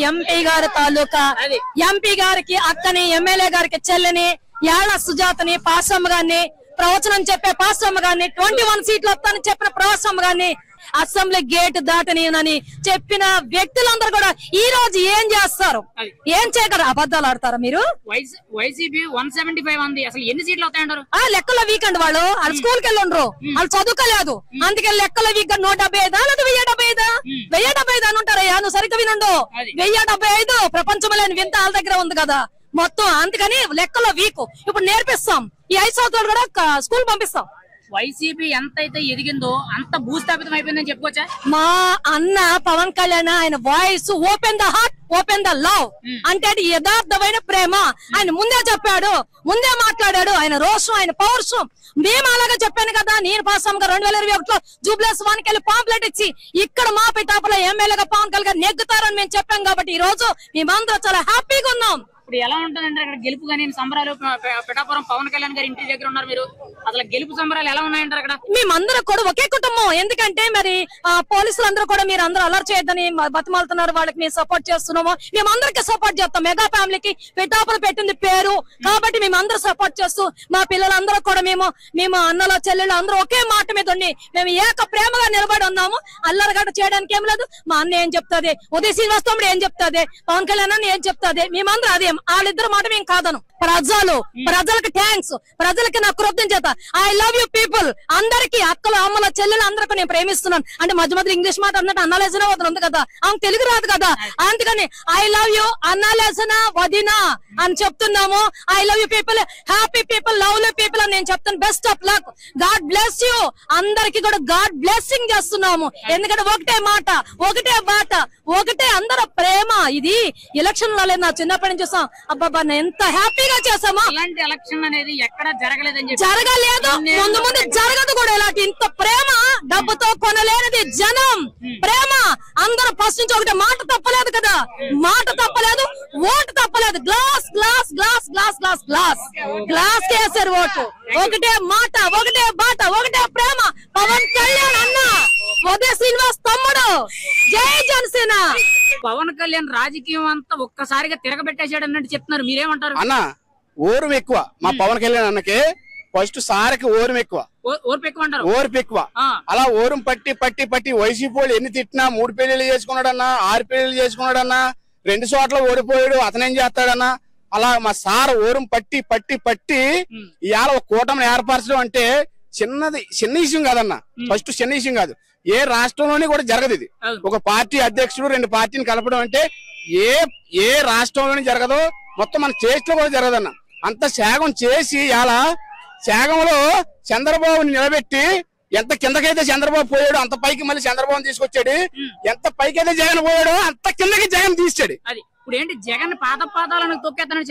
MP గారి తాలూకా MP గారికి అక్కని ఎమ్మెల్యే గారికి చెల్లిని యాళ్ళ సుజాతని పాసమ్మ గారిని ప్రవచనం చెప్పే పాసమ్మ గారిని 21 సీట్లు వస్తానని చెప్పిన పాసమ్మ గారిని అసెంబ్లీ గేట్ దాటనీనని చెప్పిన వ్యక్తులందరూ కూడా ఈ రోజు ఏం చేస్తారు? ఏం చేయగలరు? అబద్ధాలు ఆడతారా మీరు? వైసీపీ 175 ఉంది. అసలు ఎన్ని సీట్లు అవుతాయంటారు? లెక్కల వీకెండ్ వాళ్ళు స్కూల్కి వెళ్ళి ఉండరు, వాళ్ళు చదువుకోలేదు, అందుకే లెక్కల వీకెండ్ 175 లేదా 1075 అని ఉంటారయ్యా. నువ్వు సరిగ్గా వినుండు, 1075 ప్రపంచంలో లేని వింత వాళ్ళ దగ్గర ఉంది కదా మొత్తం. అందుకని లెక్కలో వీక్ ఇప్పుడు నేర్పిస్తాం. ఈ 5 సంవత్సరాలు కూడా స్కూల్ పంపిస్తాం. వైసీపీ ఎంతైతే ఎదిగిందో అంత భూస్థాపితం అయిపోయిందని చెప్పుకోవచ్చా? మా అన్న పవన్ కళ్యాణ్ ఆయన voice open the heart open the love అంటే అది యథార్థమైన ప్రేమ. ఆయన ముందే చెప్పాడు, ముందే మాట్లాడాడు. ఆయన రోషం, ఆయన పౌరుషం. మేము అలాగే చెప్పాను కదా. నేను పాసమ్మ 2021లో జూబ్లెస్ వానికి వెళ్ళి పాంప్లెట్ ఇచ్చి ఇక్కడ మా పితాపుల ఎమ్మెల్యేగా పవన్ కళ్యాణ్ నెగ్గుతారని మేము చెప్పాం కాబట్టి ఈ రోజు మేమందరూ చాలా హ్యాపీగా ఉన్నాం. ఇప్పుడు ఎలా ఉంటుందంటే అక్కడ గెలుపు కానీ సంబరాలు పిఠాపురం పవన్ కళ్యాణ్ గారి ఇంటి దగ్గర ఉన్నారు మీరు, అసలు గెలుపు సంబరాలు ఎలా ఉన్నాయంటారు అక్కడ? మేమందరూ కూడా ఒకే కుటుంబం. ఎందుకంటే మరి పోలీసులు అందరూ కూడా మీరు అందరూ అలర్ట్ చేయొద్దని బతిమాలుతున్నారు, వాళ్ళకి మేము సపోర్ట్ చేస్తున్నాము. మేమందరికి సపోర్ట్ చేస్తాం. మెగా ఫ్యామిలీకి పిఠాపురం పెట్టింది పేరు కాబట్టి మేమందరూ సపోర్ట్ చేస్తూ మా పిల్లలందరూ కూడా మేము అన్నలో చెల్లెళ్ళు అందరూ ఒకే మాట మీద ఉండి మేము ఏక ప్రేమగా నిలబడి ఉన్నాము. అల్లరగడ్డ చేయడానికి ఏం లేదు. మా అన్న ఏం చెప్తాది, ఉదయ్ శ్రీనివాస్ తమ్ముడు ఏం చెప్తాది, పవన్ కళ్యాణ్ అన్న ఏం చెప్తాది, మేమందరూ అదే. వాళ్ళిద్దరు మాట మేము కాదను. ప్రజలకు థ్యాంక్స్, ప్రజలకి నా కృతజ్ఞత. I love you people. అందరికి అక్కలు అమ్మల చెల్లెలు అందరికీ నేను ప్రేమిస్తున్నాను. అంటే మధ్య మధ్య ఇంగ్లీష్ మాట అన్నట్టు అన్నలేసిన వదిన ఉంది కదా, ఆమె తెలుగు రాదు కదా, అందుకని ఐ లవ్ యూ అన్నలేసిన వదిన అని చెప్తున్నాము. I love you people, happy people, lovely people అని నేను చెప్తాను. Best of luck, God bless you. అందరికి కూడా గాడ్ బ్లెస్సింగ్ చేస్తున్నాము. ఎందుకంటే ఒకటే మాట, ఒకటే బాట, ఒకటే అందరూ ప్రేమ. ఇది ఎలక్షన్ లో నా చిన్నప్పటి నుంచి చూసాం. అబ్బాబా ఎంత హ్యాపీగా చేసామా. ఇలాంటి ఎలక్షన్ అనేది ఎక్కడ జరగలేదని చెప్పి జరగలేదు, ముందు ముందు జరగదు కూడా. ఇలాంటి ఇంత ప్రేమ డబ్బుతో కొనలేనిది జనం ప్రేమ. అందరూ ఫస్ట్ నుంచి ఒకటే మాట తప్పలేదు కదా, మాట తప్పలేదు, ఓటు తప్పలేదు. Glass glass glass glass glass glass glass కేసారు ఓటు. ఒకటే మాట, ఒకటే బాట, ఒకటే ప్రేమ. పవన్ కళ్యాణ్ అన్న, ఉదయ్ శ్రీనివాస్ తమ్ముడు, జై జనసేన. పవన్ కళ్యాణ్ రాజకీయం అంతా ఒక్కసారిగా తిరగబెట్టేశాడు అన్నట్టు చెప్తున్నారు, మీరేమంటారు? అన్న ఓర్పు ఎక్కువ మా పవన్ కళ్యాణ్ అన్నకి. ఫస్ట్ సార్కి ఓర్పు ఎక్కువ, ఓర్పు ఎక్కువ. అలా ఓరం పట్టి పట్టి పట్టి వైసీపీ వాళ్ళు ఎన్ని తిట్టినా 3 పెళ్లిళ్ళు చేసుకున్నాడన్నా, 6 పెళ్లిళ్ళు చేసుకున్నాడన్నా, 2 చోట్ల ఓడిపోయాడు, అతనేం చేస్తాడన్నా. అలా మా సార్ ఓరం పట్టి పట్టి పట్టి ఇవాళ ఒక కూటమిని ఏర్పరచడం అంటే చిన్న విషయం కాదన్న. ఫస్ట్ చిన్న విషయం కాదు, ఏ రాష్ట్రంలోని కూడా జరగదు ఇది. ఒక పార్టీ అధ్యక్షుడు 2 పార్టీని కలపడం అంటే ఏ రాష్ట్రంలోని జరగదు, మొత్తం మన స్టేట్ లో కూడా జరగదన్న. అంత త్యాగం చేసి ఇలా త్యాగంలో చంద్రబాబుని నిలబెట్టి ఎంత కిందకైతే చంద్రబాబు పోయాడు అంత పైకి మళ్ళీ చంద్రబాబుని తీసుకొచ్చాడు, ఎంత పైకి అయితే జగన్ పోయాడో అంత కిందకి జగన్ తీసాడు. ఇప్పుడు ఏంటి జగన్ పాదాలను తొక్కేస్తానని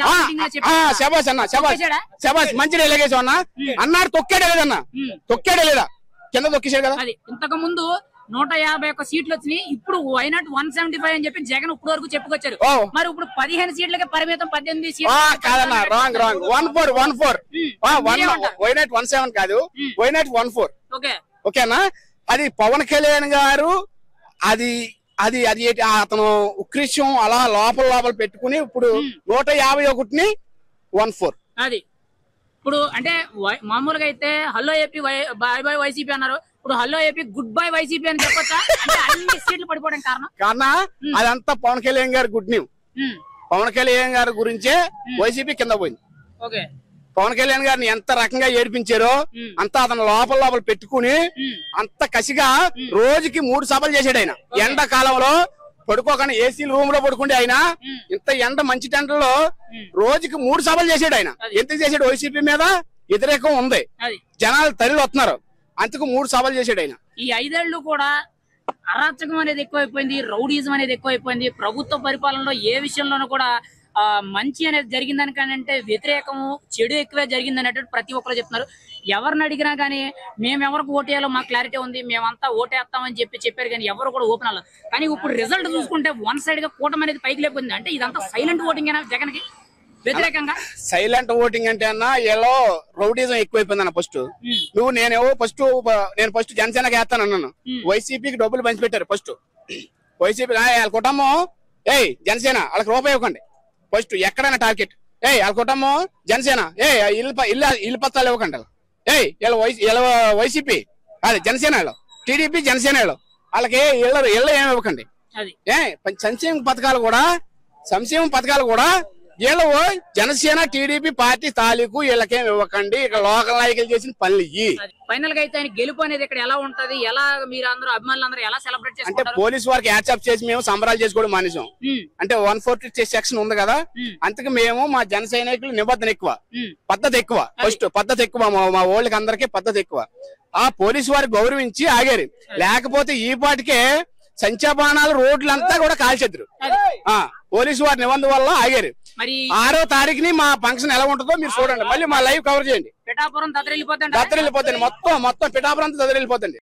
శబాష్ అన్న, శబాష్ మంచి ఎలాగేసావు అన్న. అన్నాడు తొక్కాడే లేదన్నా, తొక్కాడే లేదా, కింద తొక్కేసాడు కదా. ఇంతకు ముందు 151 సీట్లు వచ్చినాయి, ఇప్పుడు వైనాట్ 175 అని చెప్పి జగన్ ఇప్పుడు వరకు చెప్పుకొచ్చారు. మరి ఇప్పుడు 15 సీట్లకి పరిమితం, 18 సీట్లు కాదన్నా. రాంగ్ 14 వైనాట్ 17 కాదు, వైనాట్ 14. ఓకేనా? అది పవన్ కళ్యాణ్ గారు అది అది అది అతను ఉక్రిష్యం అలా లోపల పెట్టుకుని ఇప్పుడు 151ని 14. అది ఇప్పుడు అంటే మామూలుగా అయితే hello AP bye bye YCP అన్నారు, ఇప్పుడు hello AP good bye YCP అని చెప్పొచ్చా? అంటే అన్ని సీట్లు పడిపోవడం కారణం అదంతా పవన్ కళ్యాణ్ గారి గుడ్ న్యూస్. పవన్ కళ్యాణ్ గారి గురించే వైసీపీ కింద పోయింది. పవన్ కళ్యాణ్ గారిని ఎంత రకంగా ఏడిపించారో అంతా అతను లోపల పెట్టుకుని అంత కసిగా రోజుకి 3 సభలు చేశాడు ఆయన. ఎండాకాలంలో పడుకోకుండా ఏసీ రూమ్ లో పడుకుంటే ఆయన ఇంత ఎండ మంచి టెంటలో రోజుకి 3 సభలు చేశాడు ఆయన. ఎందుకు చేశాడు? వైసీపీ మీద వ్యతిరేకం ఉంది, జనాలు తల్లి వస్తున్నారు, అందుకు 3 సభలు చేశాడు ఆయన. ఈ 5 ఏళ్లు కూడా అరాచకం అనేది ఎక్కువైపోయింది, రౌడీజం అనేది ఎక్కువైపోయింది. ప్రభుత్వ పరిపాలనలో ఏ విషయంలోనూ కూడా మంచి అనేది జరిగిందనికంటే వ్యతిరేకము చెడు ఎక్కువే జరిగింది అనేటువంటి ప్రతి ఒక్కరు చెప్తున్నారు. ఎవరిని అడిగినా గానీ మేము ఎవరికి ఓటేయాలో మాకు క్లారిటీ ఉంది, మేమంతా ఓటేస్తామని చెప్పారు కానీ ఎవరు కూడా ఓపెన్ అవ్వలేదు. కానీ ఇప్పుడు రిజల్ట్ చూసుకుంటే 1 సైడ్ గా కూటమి అనేది పైకి లేకపోయింది. అంటే ఇదంతా సైలెంట్ ఓటింగ్ అయినా జగన్ కి వ్యతిరేకంగా. సైలెంట్ ఓటింగ్ అంటే అన్న ఎలా రౌడీజం ఎక్కువైపోయింది అన్న. నేను ఫస్ట్ జనసేనకి వేస్తాను అన్నాను, వైసీపీకి డబ్బులు పంచిపెట్టారు. ఫస్ట్ వైసీపీ కుటుంబం జనసేన వాళ్ళకి రూపాయి ఇవ్వకండి ఫస్ట్ ఎక్కడైనా టార్గెట్. వాళ్ళ కుటుంబం జనసేన ఇల్లు పత్రాలు ఇవ్వకండి. వీళ్ళ వైసీపీ అదే జనసేన టీడీపీ జనసేన వాళ్ళకి ఇళ్ళ ఏమి ఇవ్వకండి. సంక్షేమ పథకాలు కూడా వీళ్ళు జనసేన టీడీపీ పార్టీ తాలూకు వీళ్ళకేం ఇవ్వకండి. ఇక్కడ లోకల్ నాయకులు చేసిన పనులు ఇవి. ఫైనల్ గా అయితే ఆయన గెలుపు అనేది ఇక్కడ ఎలా ఉంటది, ఎలా మీరు అందరూ అభిమానులు ఎలా సెలబ్రేట్ అంటే చేసుకుంటారు? పోలీసు వారికి యాక్సెప్ట్ చేసి మేము సంబరాలు చేసుకోవడం మానేసాం. అంటే 140 సెక్షన్ ఉంది కదా, అందుకే మేము మా జన సైనికులు నిబంధన ఎక్కువ, పద్ధతి ఎక్కువ. ఫస్ట్ పద్ధతి ఎక్కువ, మా ఓళ్ళకి అందరికీ పద్ధతి ఎక్కువ. ఆ పోలీసు వారికి గౌరవించి ఆగారు. లేకపోతే ఈ పాటికే సంచబాణాలు రోడ్లంతా కూడా కాల్చెద్దరు. పోలీసు వారి నిబంధన వల్ల ఆగారు. 6వ తారీఖుని మా ఫంక్షన్ ఎలా ఉంటుందో మీరు చూడండి. మళ్ళీ మా లైవ్ కవర్ చేయండి. పిఠాపురం దద్దరిల్లిపోతుంది, మొత్తం పిఠాపురం అంతా దద్దరిల్లిపోతుంది.